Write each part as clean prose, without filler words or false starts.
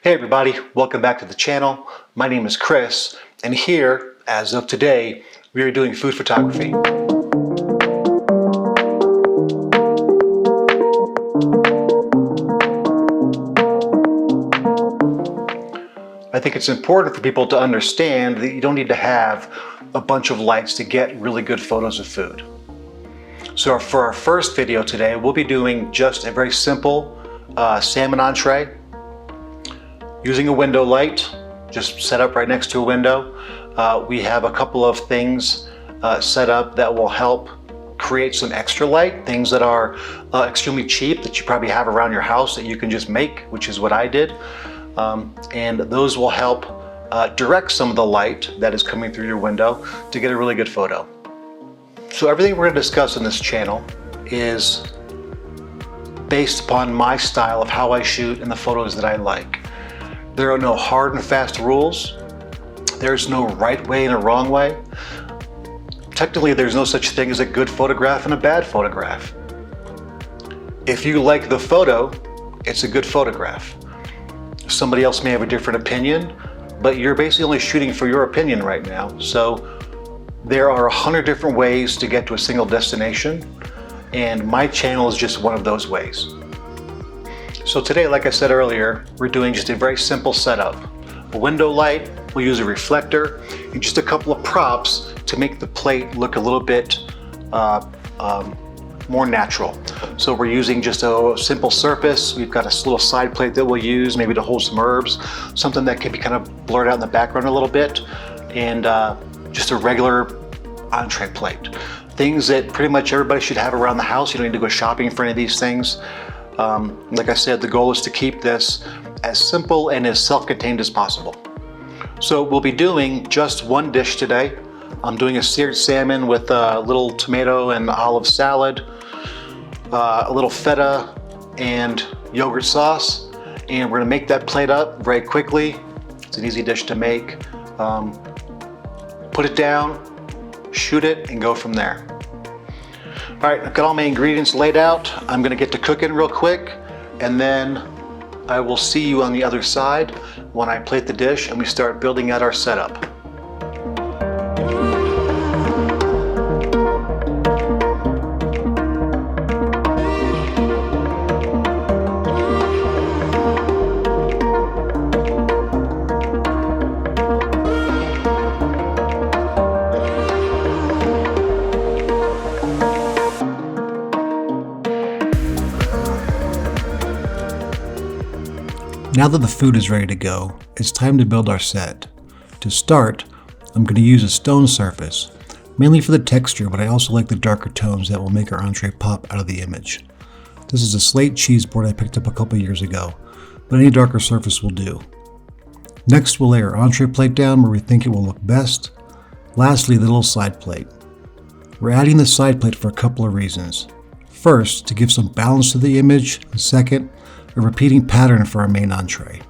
Hey everybody, welcome back to the channel. My name is Chris, and here, as of today, we are doing food photography. I think it's important for people to understand that you don't need to have a bunch of lights to get really good photos of food. So for our first video today, we'll be doing just a very simple salmon entree using a window light, just set up right next to a window. We have a couple of things set up that will help create some extra light, things that are extremely cheap that you probably have around your house that you can just make, which is what I did. And those will help direct some of the light that is coming through your window to get a really good photo. So everything we're going to discuss in this channel is based upon my style of how I shoot and the photos that I like. There are no hard and fast rules. There's no right way and a wrong way. Technically, there's no such thing as a good photograph and a bad photograph. If you like the photo, it's a good photograph. Somebody else may have a different opinion, but you're basically only shooting for your opinion right now. So there are 100 different ways to get to a single destination, and my channel is just one of those ways. So today, like I said earlier, we're doing just a very simple setup. A window light, we'll use a reflector, and just a couple of props to make the plate look a little bit more natural. So we're using just a simple surface. We've got a little side plate that we'll use maybe to hold some herbs, something that can be kind of blurred out in the background a little bit, and just a regular entree plate. Things that pretty much everybody should have around the house. You don't need to go shopping for any of these things. Like I said, the goal is to keep this as simple and as self-contained as possible. So we'll be doing just one dish today. I'm doing a seared salmon with a little tomato and olive salad, a little feta and yogurt sauce, and we're gonna make that plate up very quickly. It's an easy dish to make. Put it down, shoot it, and go from there. All right, I've got all my ingredients laid out. I'm gonna get to cooking real quick, and then I will see you on the other side when I plate the dish and we start building out our setup. Now that the food is ready to go, it's time to build our set. To start, I'm going to use a stone surface, mainly for the texture, but I also like the darker tones that will make our entree pop out of the image. This is a slate cheese board I picked up a couple years ago, but any darker surface will do. Next, we'll lay our entree plate down where we think it will look best. Lastly, the little side plate. We're adding the side plate for a couple of reasons. First, to give some balance to the image, and second, a repeating pattern for our main entree.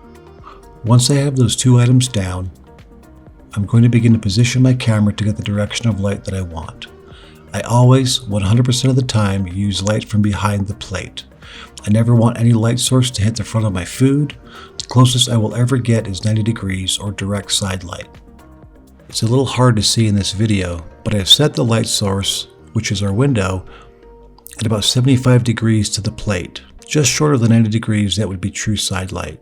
Once I have those two items down, I'm going to begin to position my camera to get the direction of light that I want. I always, 100% of the time, use light from behind the plate. I never want any light source to hit the front of my food. The closest I will ever get is 90 degrees or direct side light. It's a little hard to see in this video, but I've set the light source, which is our window, at about 75 degrees to the plate. Just short of the 90 degrees that would be true side light.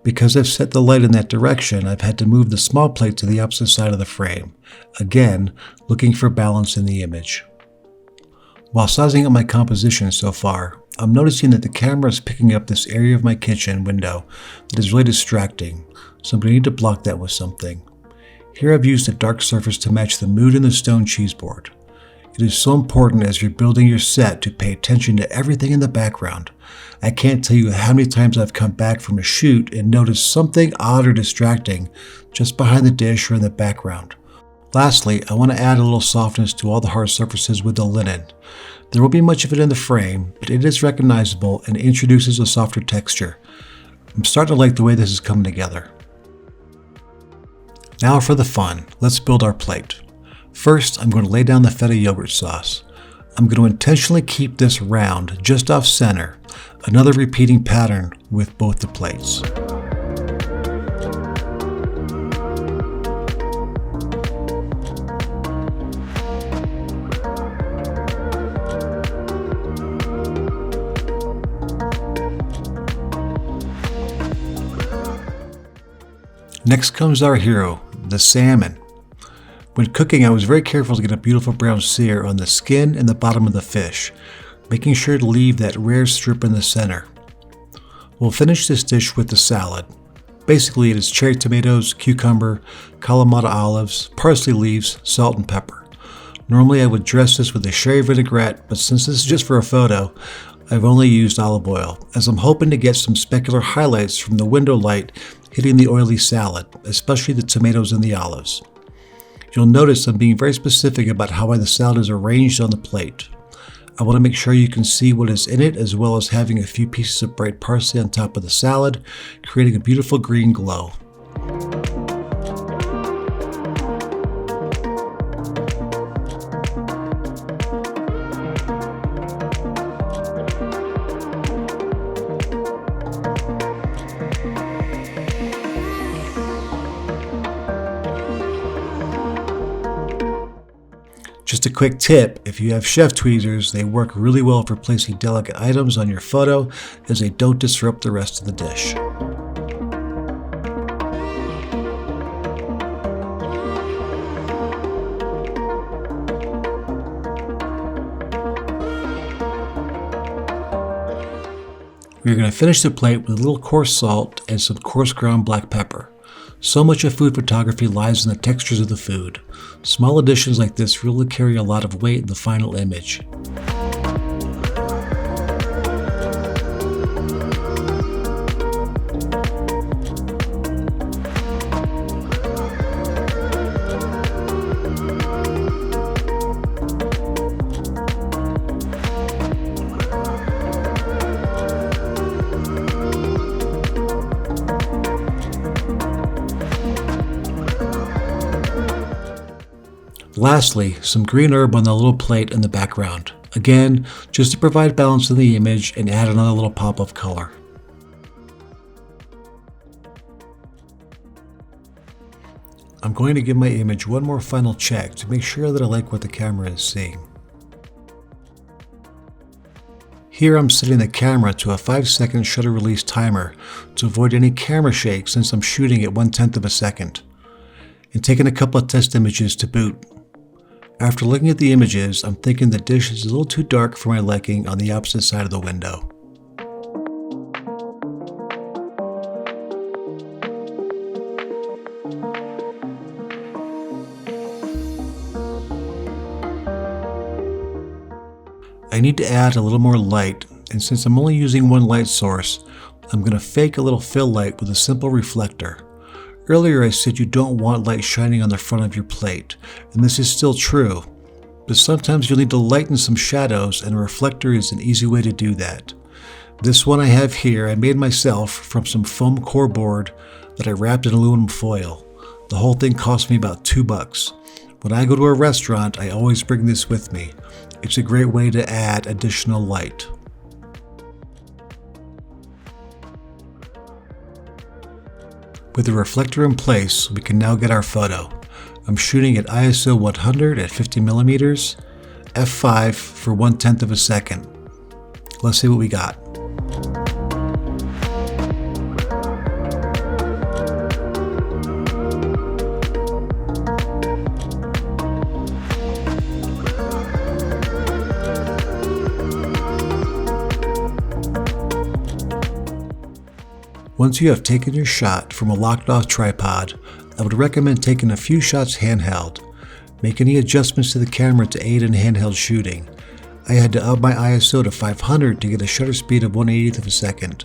Because I've set the light in that direction, I've had to move the small plate to the opposite side of the frame, again, looking for balance in the image. While sizing up my composition so far, I'm noticing that the camera is picking up this area of my kitchen window that is really distracting, so I'm going to need to block that with something. Here I've used a dark surface to match the mood in the stone cheese board. It is so important as you're building your set to pay attention to everything in the background. I can't tell you how many times I've come back from a shoot and noticed something odd or distracting just behind the dish or in the background. Lastly, I want to add a little softness to all the hard surfaces with the linen. There won't be much of it in the frame, but it is recognizable and introduces a softer texture. I'm starting to like the way this is coming together. Now for the fun, let's build our plate. First, I'm going to lay down the feta yogurt sauce. I'm going to intentionally keep this round, just off center, another repeating pattern with both the plates. Next comes our hero, the salmon. When cooking, I was very careful to get a beautiful brown sear on the skin and the bottom of the fish, making sure to leave that rare strip in the center. We'll finish this dish with the salad. Basically, it is cherry tomatoes, cucumber, Kalamata olives, parsley leaves, salt, and pepper. Normally, I would dress this with a sherry vinaigrette, but since this is just for a photo, I've only used olive oil, as I'm hoping to get some specular highlights from the window light hitting the oily salad, especially the tomatoes and the olives. You'll notice I'm being very specific about how the salad is arranged on the plate. I want to make sure you can see what is in it, as well as having a few pieces of bright parsley on top of the salad, creating a beautiful green glow. Just a quick tip, if you have chef tweezers, they work really well for placing delicate items on your photo, as they don't disrupt the rest of the dish. We're going to finish the plate with a little coarse salt and some coarse ground black pepper. So much of food photography lies in the textures of the food. Small additions like this really carry a lot of weight in the final image. Lastly, some green herb on the little plate in the background. Again, just to provide balance in the image and add another little pop of color. I'm going to give my image one more final check to make sure that I like what the camera is seeing. Here I'm setting the camera to a 5-second shutter release timer to avoid any camera shake, since I'm shooting at 1/10 of a second, and taking a couple of test images to boot. After looking at the images, I'm thinking the dish is a little too dark for my liking on the opposite side of the window. I need to add a little more light, and since I'm only using one light source, I'm going to fake a little fill light with a simple reflector. Earlier I said you don't want light shining on the front of your plate, and this is still true, but sometimes you'll need to lighten some shadows, and a reflector is an easy way to do that. This one I have here I made myself from some foam core board that I wrapped in aluminum foil. The whole thing cost me about $2. When I go to a restaurant, I always bring this with me. It's a great way to add additional light. With the reflector in place, we can now get our photo. I'm shooting at ISO 100 at 50mm, f5 for 1/10 of a second. Let's see what we got. Once you have taken your shot from a locked-off tripod, I would recommend taking a few shots handheld. Make any adjustments to the camera to aid in handheld shooting. I had to up my ISO to 500 to get a shutter speed of 1/80th of a second,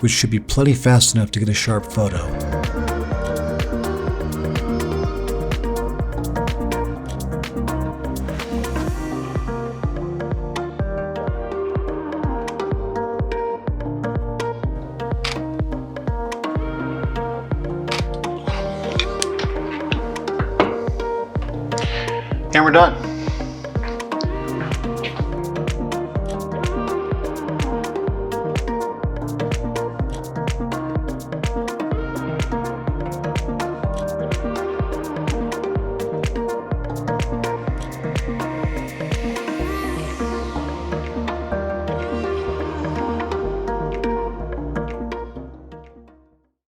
which should be plenty fast enough to get a sharp photo. And we're done.